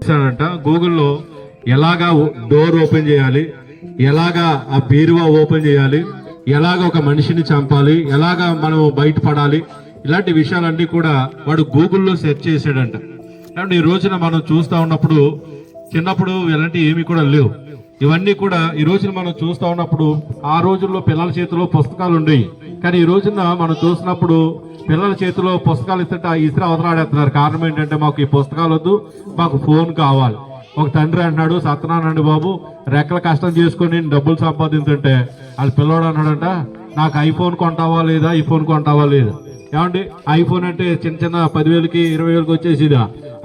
చేశానంట గూగుల్లో ఎలాగా door open చేయాలి, ఎలాగా ఆ బీరువా ఓపెన్ చేయాలి, ఎలాగ ఒక మనిషిని చంపాలి, ఎలాగా మనం బయటపడాలి, ఇలాంటి విషయాలన్నీ కూడా వాడు గూగుల్లో సెర్చ్ చేశాడంట. కాబట్టి ఈ రోజున మనం చూస్తూ ఉన్నప్పుడు చిన్నప్పుడు ఇలాంటి ఏమీ కూడా లేవు. ఇవన్నీ కూడా ఈ రోజున మనం చూస్తూ ఉన్నప్పుడు ఆ రోజుల్లో పిల్లల చేతిలో పుస్తకాలు ఉండేవి. కానీ ఈ రోజున మనం చూసినప్పుడు పిల్లల చేతిలో పుస్తకాలు ఇస్తుంటే ఇసురు అవతలాడేస్తున్నారు. కారణం ఏంటంటే మాకు ఈ పుస్తకాలు వద్దు, మాకు ఫోన్ కావాలి. ఒక తండ్రి అంటున్నాడు, సత్యనారాయణ బాబు రెక్కల కష్టం చేసుకొని డబ్బులు సంపాదించుంటే వాళ్ళ పిల్లోడు అన్నాడంట, నాకు ఐఫోన్ కొంటావా లేదా, ఐఫోన్ కొంటావా లేదా. ఏమండి, ఐఫోన్ అంటే చిన్న చిన్న 10,000కి 20,000కి వచ్చేసిదా.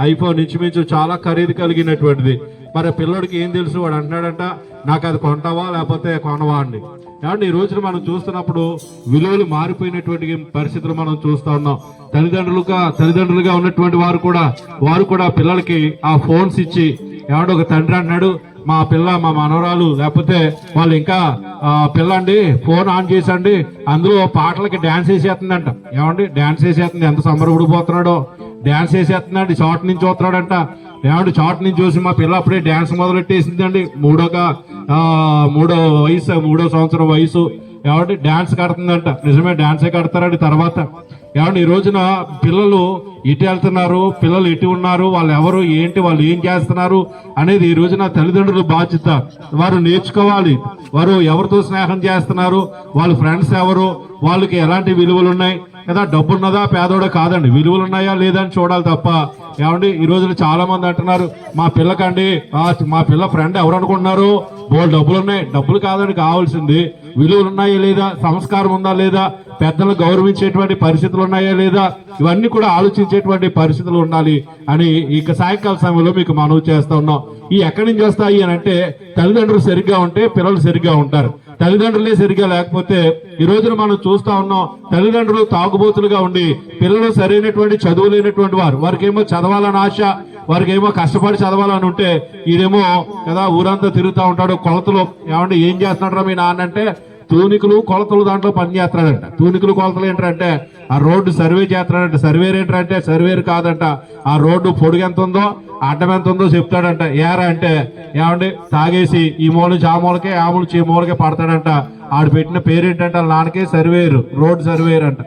ఐఫోన్ ఇంచుమించు చాలా ఖరీదు కలిగినటువంటిది. మరి పిల్లోడికి ఏం తెలుసు, వాడు అంటున్నాడంట నాకు అది కొంటావా లేకపోతే కొనవా అండి. ఏమంటే ఈ రోజున మనం చూస్తున్నప్పుడు విలువలు మారిపోయినటువంటి పరిస్థితులు మనం చూస్తా ఉన్నాం. తల్లిదండ్రులుగా ఉన్నటువంటి వారు కూడా పిల్లలకి ఆ ఫోన్స్ ఇచ్చి, ఏమంటే ఒక తండ్రి అంటున్నాడు మా మనవరాలు లేకపోతే వాళ్ళు ఇంకా పిల్లండి ఫోన్ ఆన్ చేసండి, అందులో పాటలకి డాన్స్ వేసేస్తుందంట. ఏమండి డాన్స్ వేసేస్తుంది, ఎంత సంబరపడిపోతున్నాడో, డాన్స్ వేసేస్తుందండి. షార్ట్ నుంచి చూస్తున్నాడంట. ఏమంటే షార్ట్ నుంచి చూసి మా పిల్ల అప్పుడే డాన్స్ మొదలెట్టేసిందండి. మూడో సంవత్సరం వయసు. ఏమంటే డాన్స్ కడుతుందంట. నిజమే, డాన్సే కడతారండి తర్వాత. ఏమంటే ఈ రోజున పిల్లలు ఎటు వెళ్తున్నారు, పిల్లలు ఎటు ఉన్నారు, వాళ్ళు ఎవరు ఏంటి, వాళ్ళు ఏం చేస్తున్నారు అనేది ఈ రోజున తల్లిదండ్రుల బాధ్యత. వారు నేర్చుకోవాలి, వారు ఎవరితో స్నేహం చేస్తున్నారు, వాళ్ళ ఫ్రెండ్స్ ఎవరు, వాళ్ళకి ఎలాంటి విలువలు ఉన్నాయి కదా, డబ్బున్నదా పేదోడా కాదండి, విలువలు ఉన్నాయా లేదా అని చూడాలి తప్ప. ఏమండి ఈ రోజున చాలా మంది అంటున్నారు మా పిల్లకండి, మా పిల్ల ఫ్రెండ్ ఎవరు అనుకుంటున్నారు, బోల్ డబ్బులు ఉన్నాయి. డబ్బులు కాదండి కావాల్సింది, విలువలు ఉన్నాయా లేదా, సంస్కారం ఉందా లేదా, పెద్దలు గౌరవించేటువంటి పరిస్థితులు ఉన్నాయా లేదా, ఇవన్నీ కూడా ఆలోచించేటువంటి పరిస్థితులు ఉండాలి అని ఇక సాయంకాల సమయంలో మీకు మనవి చేస్తా ఉన్నాం. ఈ ఎక్కడి నుంచి వస్తాయి అని అంటే తల్లిదండ్రులు సరిగ్గా ఉంటే పిల్లలు సరిగ్గా ఉంటారు. తల్లిదండ్రులే సరిగ్గా లేకపోతే ఈ రోజున మనం చూస్తా ఉన్నాం, తల్లిదండ్రులు తాగుబోతులుగా ఉండి పిల్లలు సరైనటువంటి చదువు లేనటువంటి వారికి ఏమో చదవాలని ఆశ, వారికి ఏమో కష్టపడి చదవాలని ఉంటే ఈడేమో కదా ఊరంతా తిరుగుతూ ఉంటాడు. కొలతలు ఏమంటే ఏం చేస్తున్నాడు మీ నాన్న అంటే తూనికలు కొలతలు దాంట్లో పని చేస్తాడంట. తూనికలు కొలతలు ఏంటంటే ఆ రోడ్డు సర్వే చేస్తాడంట. సర్వేర్ ఏంటంటే సర్వేర్ కాదంట, ఆ రోడ్డు పొడుగు ఎంత ఉందో అడ్డం ఎంత ఉందో చెప్తాడంట. ఏరా అంటే ఏమండి తాగేసి ఈ మూల నుంచి ఆ మూలకే, ఆ మూల నుంచి ఈ మూలకే పడతాడంట. ఆడు పెట్టిన పేరేంటంటే నాన్నకే సర్వేరు, రోడ్ సర్వేర్ అంట.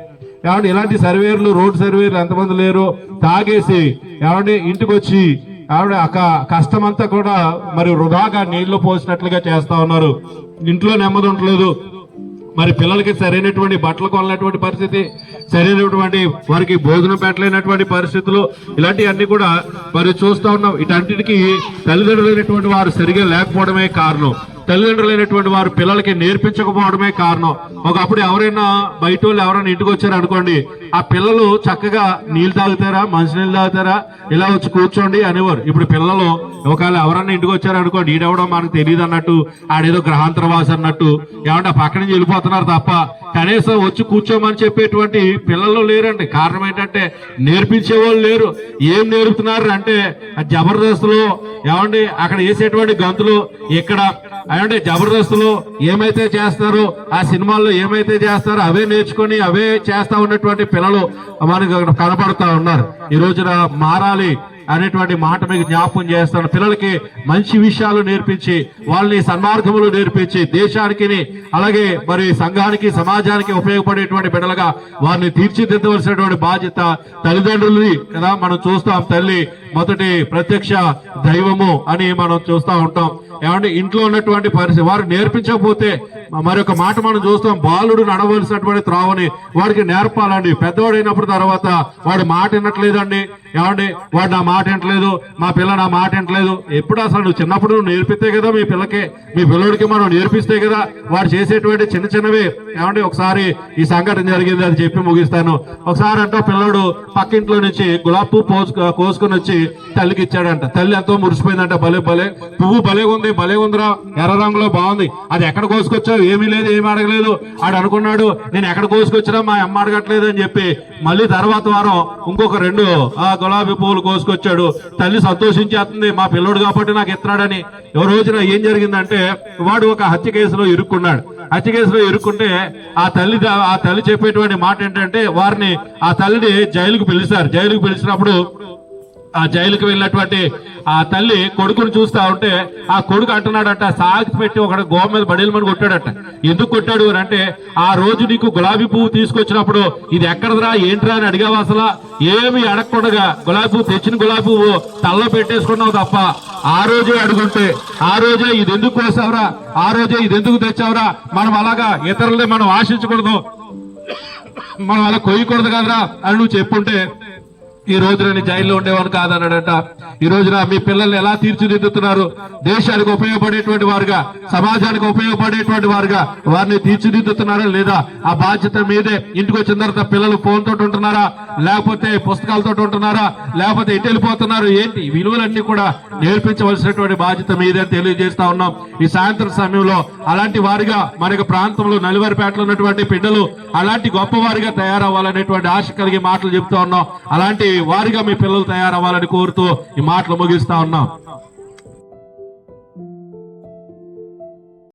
ఏమంటే ఇలాంటి సర్వేర్లు, రోడ్ సర్వేర్లు ఎంతమంది లేరు. తాగేసి ఏమంటే ఇంటికి వచ్చి ఆవిడ కష్టం అంతా కూడా మరి వృధాగా నీళ్లు పోసినట్లుగా చేస్తా ఉన్నారు. ఇంట్లో నెమ్మది ఉండలేదు. మరి పిల్లలకి సరైనటువంటి బట్టలు కొనలేటువంటి పరిస్థితి, సరైనటువంటి వారికి భోజనం పెట్టలేనటువంటి పరిస్థితులు, ఇలాంటివన్నీ కూడా మరి చూస్తూ ఉన్నాం. ఇటన్నిటికీ తల్లిదండ్రులైనటువంటి వారు సరిగా లేకపోవడమే కారణం. తల్లిదండ్రులైనటువంటి వారు పిల్లలకి నేర్పించకపోవడమే కారణం. ఒకప్పుడు ఎవరైనా బయట వాళ్ళు ఎవరైనా ఇంటికి వచ్చారు అనుకోండి, ఆ పిల్లలు చక్కగా నీళ్ళు తాగుతారా, మంచినీళ్ళు తాగుతారా, ఇలా వచ్చి కూర్చోండి అనేవారు. ఇప్పుడు పిల్లలు ఒకవేళ ఎవరన్నా ఇంటికి వచ్చారు అనుకోండి, ఈడెవడం మనకు తెలియదు అన్నట్టు, ఆడేదో గ్రహాంతరవాసి అన్నట్టు ఏమంటే పక్క నుంచి వెళ్ళిపోతున్నారు తప్ప కనీసం వచ్చి కూర్చోమని చెప్పేటువంటి పిల్లలు లేరండి. కారణం ఏంటంటే నేర్పించే వాళ్ళు లేరు. ఏం నేర్పుతున్నారు అంటే జబర్దస్తులు ఏమండి అక్కడ వేసేటువంటి గంతులు, ఇక్కడ అంటే జబర్దస్తులు ఏమైతే చేస్తారో, ఆ సినిమాల్లో ఏమైతే చేస్తారో అవే నేర్చుకొని అవే చేస్తా ఉన్నటువంటి పిల్లలు మనకు కనపడతా ఉన్నారు. ఈ రోజున మారాలి అనేటువంటి మాట మీకు జ్ఞాపకం చేస్తాను. పిల్లలకి మంచి విషయాలు నేర్పించి, వాళ్ళని సన్మార్గములు నేర్పించి, దేశానికి అలాగే మరి సంఘానికి సమాజానికి ఉపయోగపడేటువంటి బిడ్డలుగా వారిని తీర్చిదిద్దవలసినటువంటి బాధ్యత తల్లిదండ్రులది కదా. మనం చూస్తాం తల్లి మొదటి ప్రత్యక్ష దైవము అని మనం చూస్తూ ఉంటాం. ఏమంటే ఇంట్లో ఉన్నటువంటి పరిస్థితి వారు నేర్పించకపోతే మరొక మాట మనం చూస్తాం, బాలుడు నడవలసినటువంటి త్రావని వాడికి నేర్పాలండి. పెద్దవాడైనప్పుడు తర్వాత వాడు మాట వినట్లేదండి. ఏమండి వాడు నా మాట వినట్లేదు, మా పిల్ల నా మాట వినట్లేదు. ఎప్పుడు అసలు నువ్వు చిన్నప్పుడు నువ్వు నేర్పిస్తే కదా మీ పిల్లడికి మనం నేర్పిస్తే కదా వాడు చేసేటువంటి చిన్న చిన్నవి. ఏమండి ఒకసారి ఈ సంఘటన జరిగింది, అది చెప్పి ముగిస్తాను. ఒకసారి అంటే పిల్లడు పక్కింట్లో నుంచి గులాబ్ పువ్వు కోసుకొని వచ్చి తల్లికి ఇచ్చాడంట. తల్లి ఎంతో మురిసిపోయిందంట, పువ్వు భలే ఉందిరా, ఎర్ర రంగులో బాగుంది, అది ఎక్కడ కోసుకొచ్చావు, ఏమీ లేదు, ఏమి అడగలేదు. ఆడు అనుకున్నాడు నేను ఎక్కడ కోసుకొచ్చినా మా అమ్మ అడగట్లేదు అని చెప్పి మళ్ళీ తర్వాత వారం ఇంకొక 2 గులాబీ పువ్వులు కోసుకొచ్చాడు. తల్లి సంతోషించేస్తుంది, మా పిల్లోడు కాబట్టి నాకు ఇస్తున్నాడని. ఓ రోజున ఏం జరిగిందంటే వాడు ఒక హత్య కేసులో ఇరుక్కున్నాడు. హత్య కేసులో ఇరుక్కుంటే ఆ తల్లి చెప్పేటువంటి మాట ఏంటంటే ఆ తల్లిని జైలుకు పిలిచారు. జైలుకు పిలిచినప్పుడు ఆ జైలుకి వెళ్ళినటువంటి ఆ తల్లి కొడుకుని చూస్తా ఉంటే ఆ కొడుకు అంటున్నాడట, సాగి పెట్టి ఒక గోవ మీద బడేలమని కొట్టాడట. ఎందుకు కొట్టాడు అని అంటే, ఆ రోజు నీకు గులాబీ పువ్వు తీసుకొచ్చినప్పుడు ఇది ఎక్కడదరా ఏంట్రా అని అడిగావు, అసలు ఏమి అడగకుండా గులాబీ పువ్వు తెచ్చిన గులాబీ పువ్వు తలలో పెట్టేసుకున్నావు తప్ప ఆ రోజే అడుగుంటే, ఆ రోజే ఇది ఎందుకు కోసావురా, ఆ రోజే ఇది ఎందుకు తెచ్చావురా, మనం అలాగా ఇతరులని మనం ఆశించకూడదు, మనం అలా కొయ్యకూడదు కదరా అని నువ్వు చెప్పుంటే ఈ రోజు నేను జైల్లో ఉండేవాడు కాదన్నాడట. ఈ రోజున మీ పిల్లల్ని ఎలా తీర్చిదిద్దుతున్నారు? దేశానికి ఉపయోగపడేటువంటి వారుగా, సమాజానికి ఉపయోగపడేటువంటి వారుగా వారిని తీర్చిదిద్దుతున్నారా లేదా? ఆ బాధ్యత మీదే. ఇంటికి వచ్చిన తర్వాత పిల్లలు ఫోన్ తోటి ఉంటున్నారా, లేకపోతే పుస్తకాలతో ఉంటున్నారా, లేకపోతే ఎటు వెళ్ళిపోతున్నారు, ఏంటి విలువలన్నీ కూడా నేర్పించవలసినటువంటి బాధ్యత మీదే తెలియజేస్తా ఉన్నాం. ఈ సాయంత్రం సమయంలో అలాంటి వారిగా మనకి ప్రాంతంలో నలివారిపేటలో ఉన్నటువంటి బిడ్డలు అలాంటి గొప్ప వారిగా తయారవ్వాలనేటువంటి ఆశ కలిగి మాటలు చెప్తా ఉన్నాం. అలాంటి వారిగా మీ పిల్లలు తయారవ్వాలని కోరుతూ ఈ మాటలు ముగిస్తా ఉన్నాం.